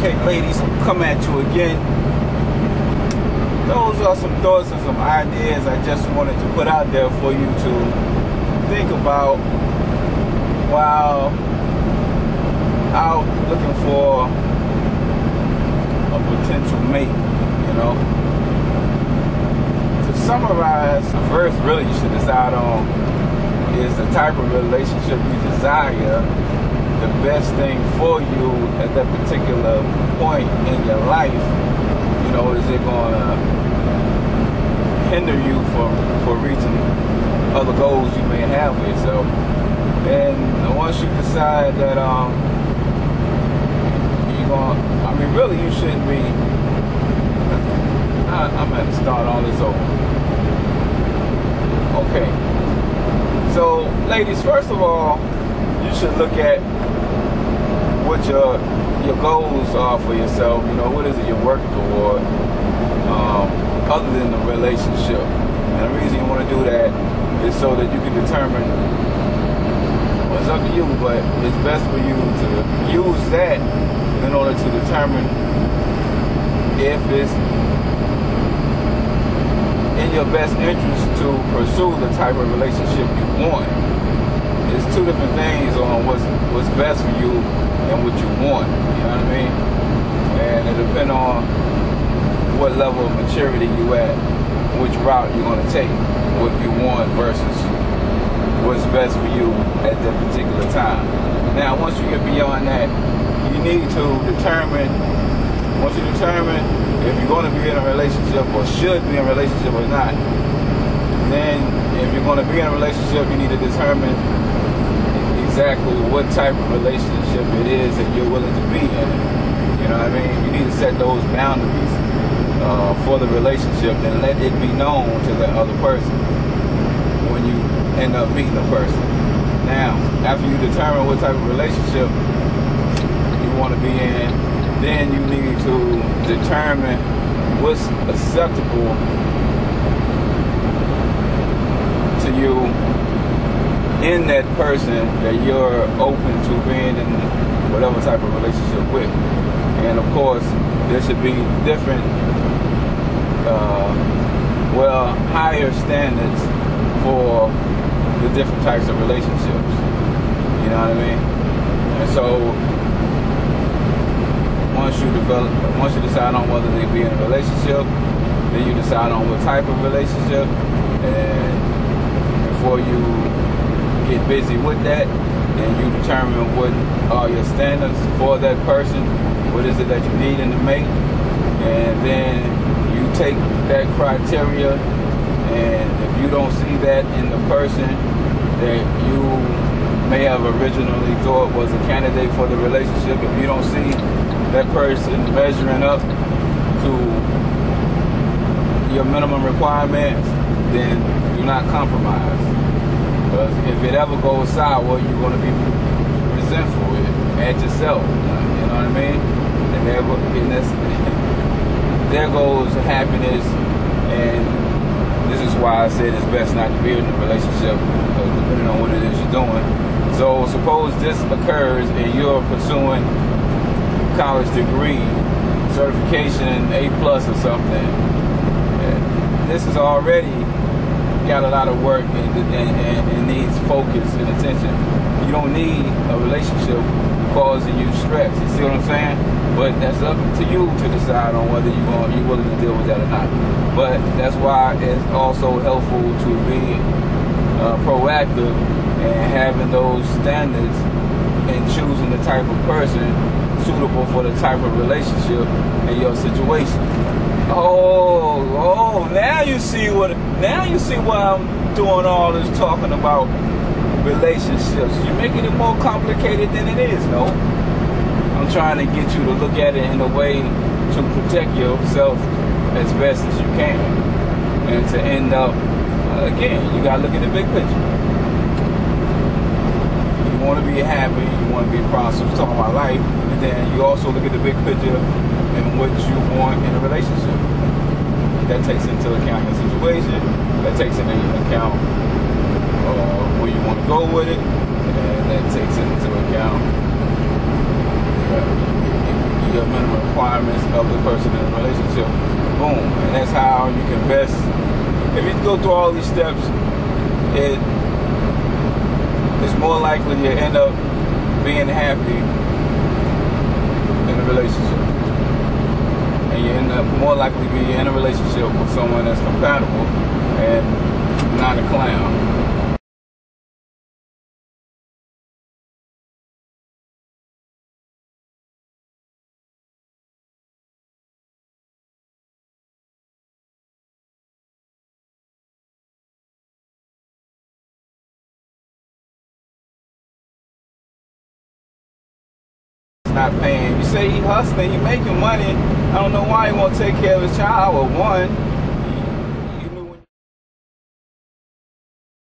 Okay, ladies, come at you again. Those are some thoughts and some ideas I just wanted to put out there for you to think about while out looking for a potential mate, you know. To summarize, first really you should decide on is the type of relationship you desire the best thing for you at that particular point in your life. You know, is it going to hinder you for reaching other goals you may have for yourself? And once you decide that you're going, I mean, really you shouldn't be. I'm going to start all this over. Okay. So, ladies, first of all, you should look at what your goals are for yourself. You know, what is it you're working toward, other than the relationship. And the reason you want to do that is so that you can determine, well, it's up to you, but it's best for you to use that in order to determine if it's in your best interest to pursue the type of relationship you want. It's two different things on what's best for you and what you want, you know what I mean? And it depends on what level of maturity you at, which route you're going to take, what you want versus what's best for you at that particular time. Now, once you get beyond that, you need to determine, once you determine if you're going to be in a relationship or should be in a relationship or not, then if you're going to be in a relationship, you need to determine exactly what type of relationship it is that you're willing to be in. You know what I mean? You need to set those boundaries for the relationship and let it be known to the other person when you end up meeting the person. Now, after you determine what type of relationship you want to be in, then you need to determine what's acceptable to you in that person that you're open to being in whatever type of relationship with. And of course, there should be different, higher standards for the different types of relationships. You know what I mean? And so, once you decide on whether to be in a relationship, then you decide on what type of relationship, and before you get busy with that, and you determine what are your standards for that person, what is it that you need in a mate, and then you take that criteria, and if you don't see that in the person that you may have originally thought was a candidate for the relationship, if you don't see that person measuring up to your minimum requirements, then do not compromise. Because if it ever goes sour, you're going to be resentful at yourself. You know what I mean? And there goes happiness. And this is why I said it's best not to be in a relationship, depending on what it is you're doing. So suppose this occurs and you're pursuing college degree, certification, A+ or something. This is already got a lot of work and needs focus and attention. You don't need a relationship causing you stress. You see what I'm saying? But that's up to you to decide on whether you're willing to deal with that or not. But that's why it's also helpful to be proactive and having those standards and choosing the type of person suitable for the type of relationship in your situation. Oh, now you see why I'm doing all this talking about relationships. You're making it more complicated than it is, no? I'm trying to get you to look at it in a way to protect yourself as best as you can. And to end up, again, you gotta look at the big picture. You want to be happy, you want to be prosperous, talking about life, and then you also look at the big picture and what you want in a relationship. That takes into account your situation, that takes into account where you want to go with it, and that takes into account your minimum requirements of the person in the relationship. Boom. And that's how you can best, if you go through all these steps, it's more likely you end up being happy in a relationship. And you end up more likely being in a relationship with someone that's compatible and not a clown. Not paying. You say he hustling, he making money. I don't know why he won't take care of his child. Well, one,